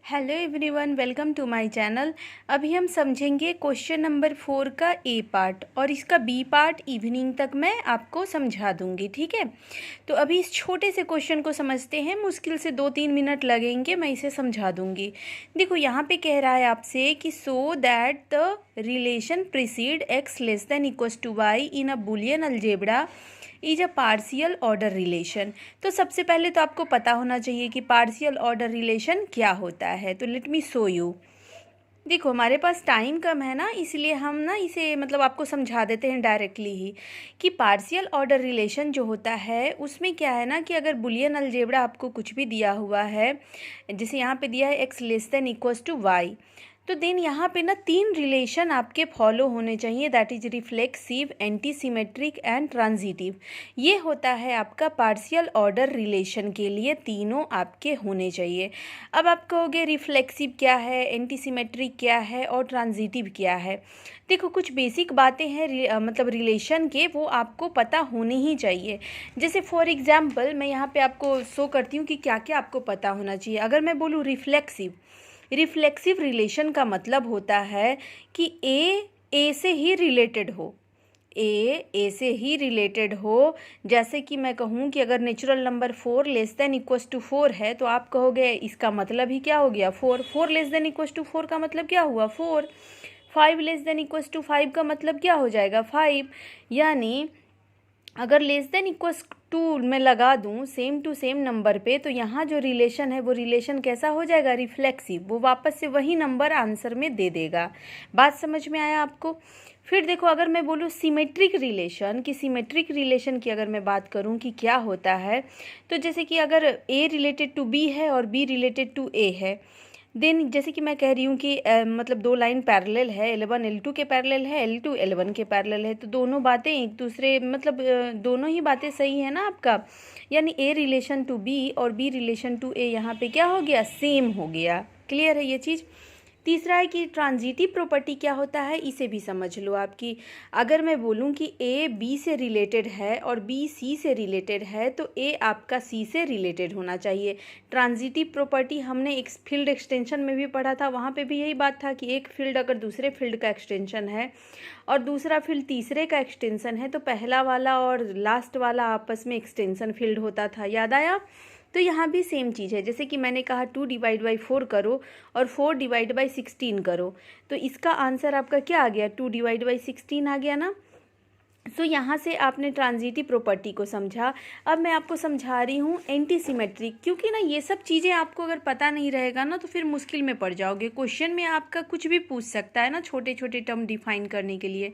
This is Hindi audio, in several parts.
Hello everyone, welcome to my channel. अभी हम समझेंगे क्वेश्चन नंबर 4 का ए पार्ट और इसका बी पार्ट इवनिंग तक मैं आपको समझा दूंगी। ठीक है, तो अभी इस छोटे से क्वेश्चन को समझते हैं। मुश्किल से 2-3 मिनट लगेंगे, मैं इसे समझा दूंगी। देखो यहाँ पे कह रहा है आपसे कि so that the relation precede x less than equals to y in a Boolean algebra is a partial order relation. तो सबसे पहले तो आपको पता होना चाहिए कि पार्शियल ऑर्डर रिलेशन क्या होता है। तो लेट मी शो यू। देखो हमारे पास टाइम कम है ना, इसलिए हम ना इसे आपको समझा देते हैं डायरेक्टली ही कि पार्शियल ऑर्डर रिलेशन जो होता है उसमें क्या है ना कि अगर बुलियन अलजेब्रा आपको कुछ भी दिया हुआ है, जैसे यहाँ पे दिया है x less than equals to y, तो देन यहाँ पे ना 3 रिलेशन आपके फॉलो होने चाहिए, that is reflexive, anti symmetric and transitive. ये होता है आपका पार्शियल ऑर्डर रिलेशन के लिए, तीनों आपके होने चाहिए। अब आप कहोगे रिफ्लेक्सिव क्या है, एंटी सिमेट्रिक क्या है और ट्रांजिटिव क्या है। देखो कुछ बेसिक बातें हैं रिलेशन के, वो आपको पता होनी ही चाहिए। जैसे फॉर एग्जाम्पल मैं यहाँ पे आपको शो करती हूँ कि क्या क्या आपको पता होना चाहिए। अगर मैं बोलूँ रिफ्लेक्सिव रिलेशन का मतलब होता है कि ए से ही रिलेटेड हो, ए से ही रिलेटेड हो। जैसे कि मैं कहूँ कि अगर natural number 4 less than equals to 4 है तो आप कहोगे इसका मतलब ही क्या हो गया 4 लेस देन इक्वल्स टू 4 का मतलब क्या हुआ 4। 5 लेस देन इक्वल्स टू 5 का मतलब क्या हो जाएगा 5। यानी अगर लेस देन इक्वल्स टू मैं लगा दूं सेम टू सेम नंबर पे, तो यहाँ जो रिलेशन है वो रिलेशन कैसा हो जाएगा रिफ्लेक्सिव, वो वापस से वही नंबर आंसर में दे देगा। बात समझ में आया आपको। फिर देखो अगर मैं बोलूँ सिमेट्रिक रिलेशन की अगर मैं बात करूँ कि क्या होता है, तो जैसे कि अगर ए रिलेटेड टू बी है और बी रिलेटेड टू ए है, देन जैसे कि मैं कह रही हूँ कि दो लाइन पैरेलल है, L1 L2 के पैरेलल है, L2 L1 के पैरेलल है, तो दोनों बातें एक दूसरे दोनों ही बातें सही है ना आपका। यानी ए रिलेशन टू बी और बी रिलेशन टू ए यहाँ पे क्या हो गया सेम हो गया। क्लियर है ये चीज़। तीसरा है कि ट्रांजिटिव प्रॉपर्टी क्या होता है, इसे भी समझ लो आपकी। अगर मैं बोलूँ कि ए बी से रिलेटेड है और बी सी से रिलेटेड है, तो ए आपका सी से रिलेटेड होना चाहिए। ट्रांजिटिव प्रॉपर्टी हमने एक फील्ड एक्सटेंशन में भी पढ़ा था, वहाँ पे भी यही बात था कि एक फील्ड अगर दूसरे फील्ड का एक्सटेंशन है और दूसरा फील्ड तीसरे का एक्सटेंशन है, तो पहला वाला और लास्ट वाला आपस में एक्सटेंशन फील्ड होता था। याद आया। तो यहाँ भी सेम चीज़ है, जैसे कि मैंने कहा 2 डिवाइड बाई 4 करो और 4 डिवाइड बाई 16 करो, तो इसका आंसर आपका क्या आ गया 2 डिवाइड बाई 16 आ गया ना। सो यहाँ से आपने ट्रांजिटिव प्रॉपर्टी को समझा। अब मैं आपको समझा रही हूँ एंटी सिमेट्रिक, क्योंकि ना ये सब चीज़ें आपको अगर पता नहीं रहेगा ना तो फिर मुश्किल में पड़ जाओगे। क्वेश्चन में आपका कुछ भी पूछ सकता है ना छोटे छोटे टर्म डिफाइन करने के लिए।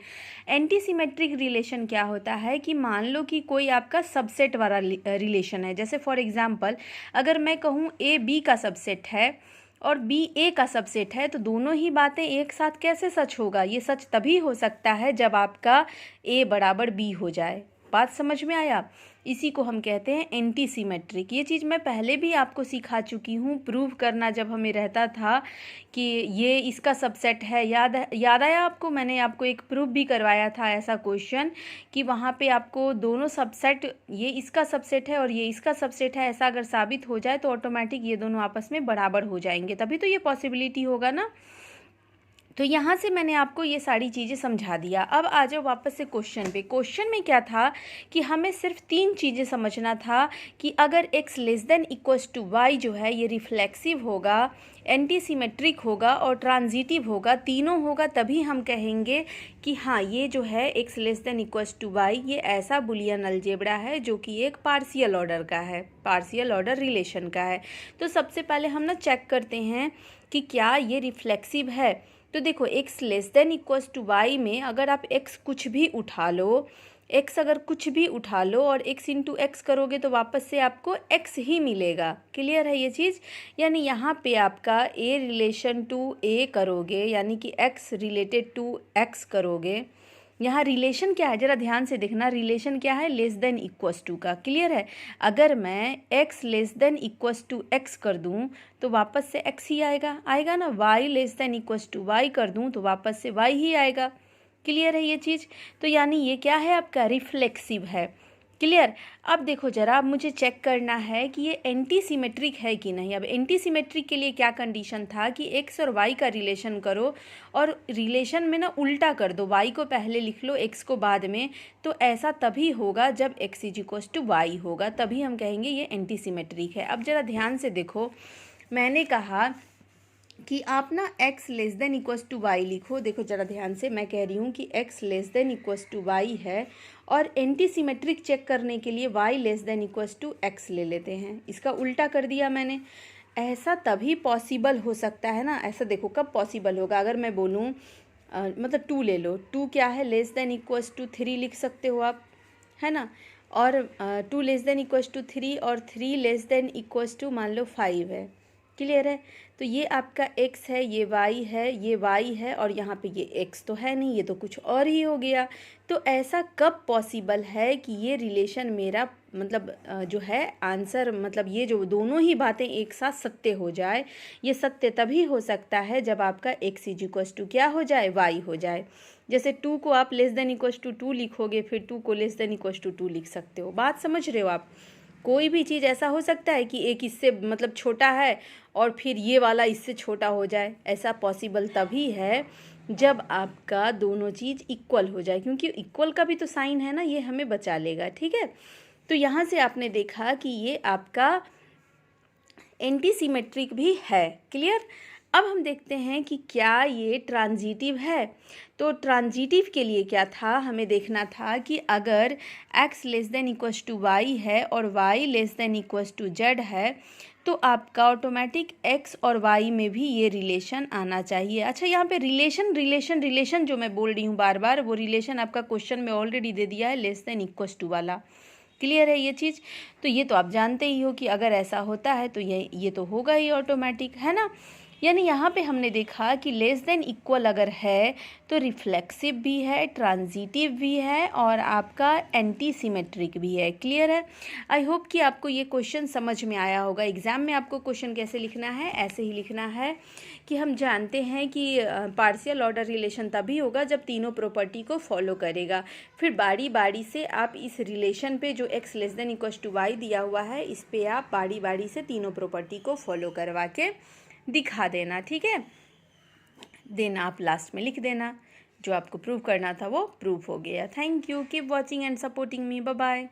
एंटी सिमेट्रिक रिलेशन क्या होता है कि मान लो कि कोई आपका सबसेट वाला रिलेशन है। जैसे फॉर एग्जाम्पल अगर मैं कहूँ ए बी का सबसेट है और बी ए का सबसेट है, तो दोनों ही बातें एक साथ कैसे सच होगा। ये सच तभी हो सकता है जब आपका ए बराबर बी हो जाए। बात समझ में आया। इसी को हम कहते हैं एंटी सिमेट्रिक। ये चीज़ मैं पहले भी आपको सिखा चुकी हूँ। प्रूव करना जब हमें रहता था कि ये इसका सबसेट है, याद आया आपको। मैंने आपको एक प्रूफ भी करवाया था ऐसा क्वेश्चन कि वहाँ पे आपको दोनों सबसेट, ये इसका सबसेट है और ये इसका सबसेट है, ऐसा अगर साबित हो जाए तो ऑटोमेटिक ये दोनों आपस में बराबर हो जाएंगे, तभी तो ये पॉसिबिलिटी होगा ना। तो यहाँ से मैंने आपको ये सारी चीज़ें समझा दिया। अब आ जाओ वापस से क्वेश्चन पे। क्वेश्चन में क्या था कि हमें सिर्फ 3 चीज़ें समझना था कि अगर x less than equals to y जो है ये रिफ्लेक्सिव होगा, एंटी सिमेट्रिक होगा और ट्रांजिटिव होगा, तीनों होगा, तभी हम कहेंगे कि हाँ ये जो है x less than equals to y ये ऐसा बुलियन अलजेब्रा है जो कि एक पार्शियल ऑर्डर का है, पार्शियल ऑर्डर रिलेशन का है। तो सबसे पहले हम ना चेक करते हैं कि क्या ये रिफ्लेक्सिव है। तो देखो x less than equals to y में अगर आप x कुछ भी उठा लो, x अगर कुछ भी उठा लो और x इंटू एक्स करोगे तो वापस से आपको x ही मिलेगा। क्लियर है ये चीज़। यानी यहाँ पे आपका a रिलेशन टू a करोगे, यानी कि x रिलेटेड टू x करोगे। यहाँ रिलेशन क्या है जरा ध्यान से देखना, रिलेशन क्या है लेस देन इक्वल्स टू का। क्लियर है। अगर मैं x less than equals to x कर दूँ तो वापस से x ही आएगा ना। y less than equals to y कर दूँ तो वापस से y ही आएगा। क्लियर है ये चीज़। तो यानी ये क्या है आपका रिफ्लेक्सिव है। क्लियर। अब देखो ज़रा, अब मुझे चेक करना है कि ये एंटी सिमेट्रिक है कि नहीं। अब एंटी सिमेट्रिक के लिए क्या कंडीशन था कि एक्स और वाई का रिलेशन करो और रिलेशन में ना उल्टा कर दो, वाई को पहले लिख लो, एक्स को बाद में। तो ऐसा तभी होगा जब x is equals to y होगा, तभी हम कहेंगे ये एंटी सिमेट्रिक है। अब ज़रा ध्यान से देखो, मैंने कहा कि आप ना x less than equals to y लिखो। देखो ज़रा ध्यान से, मैं कह रही हूँ कि x less than equals to y है और एंटी सिमेट्रिक चेक करने के लिए y less than equals to x ले लेते हैं। इसका उल्टा कर दिया मैंने। ऐसा तभी पॉसिबल हो सकता है ना। ऐसा देखो कब पॉसिबल होगा, अगर मैं बोलूँ मतलब 2 ले लो, 2 क्या है, लेस देन इक्वल्स टू 3 लिख सकते हो आप, है ना। और 2 लेस देन इक्वल्स टू 3 और 3 लेस देन इक्वल्स टू मान लो 5 है। क्लियर है। तो ये आपका x है, ये y है, ये y है और यहाँ पे ये x तो है नहीं, ये तो कुछ और ही हो गया। तो ऐसा कब पॉसिबल है कि ये रिलेशन मेरा मतलब जो है आंसर, मतलब ये जो दोनों ही बातें एक साथ सत्य हो जाए। ये सत्य तभी हो सकता है जब आपका x इज इक्वल्स टू क्या हो जाए, y हो जाए। जैसे 2 को आप लेस देन इक्वल्स टू 2 लिखोगे, फिर 2 को लेस देन इक्वल्स टू 2 लिख सकते हो। बात समझ रहे हो आप। कोई भी चीज़ ऐसा हो सकता है कि एक इससे मतलब छोटा है और फिर ये वाला इससे छोटा हो जाए। ऐसा पॉसिबल तभी है जब आपका दोनों चीज़ इक्वल हो जाए, क्योंकि इक्वल का भी तो साइन है ना, ये हमें बचा लेगा। ठीक है। तो यहाँ से आपने देखा कि ये आपका एंटी सिमेट्रिक भी है। क्लियर। अब हम देखते हैं कि क्या ये ट्रांजिटिव है। तो ट्रांजिटिव के लिए क्या था, हमें देखना था कि अगर x less than equals to y है और y less than equals to z है, तो आपका ऑटोमेटिक x और y में भी ये रिलेशन आना चाहिए। अच्छा, यहाँ पे रिलेशन रिलेशन रिलेशन जो मैं बोल रही हूँ बार बार, वो रिलेशन आपका क्वेश्चन में ऑलरेडी दे दिया है, लेस देन इक्वल्स टू वाला। क्लियर है ये चीज़। तो ये तो आप जानते ही हो कि अगर ऐसा होता है तो ये तो होगा ही ऑटोमेटिक, है ना। यानी यहाँ पे हमने देखा कि लेस देन इक्वल अगर है तो रिफ्लेक्सिव भी है, ट्रांजिटिव भी है और आपका एंटी सिमेट्रिक भी है। क्लियर है। आई होप कि आपको ये क्वेश्चन समझ में आया होगा। एग्ज़ाम में आपको क्वेश्चन कैसे लिखना है, ऐसे ही लिखना है कि हम जानते हैं कि पार्शियल ऑर्डर रिलेशन तभी होगा जब तीनों प्रॉपर्टी को फॉलो करेगा। फिर बारी बारी से आप इस रिलेशन पे जो x less than equals to y दिया हुआ है, इस पे आप बारी बारी से तीनों प्रॉपर्टी को फॉलो करवा के दिखा देना। ठीक है, देना आप लास्ट में लिख देना। जो आपको प्रूव करना था वो प्रूफ हो गया। Thank you, keep watching and supporting me. Bye bye.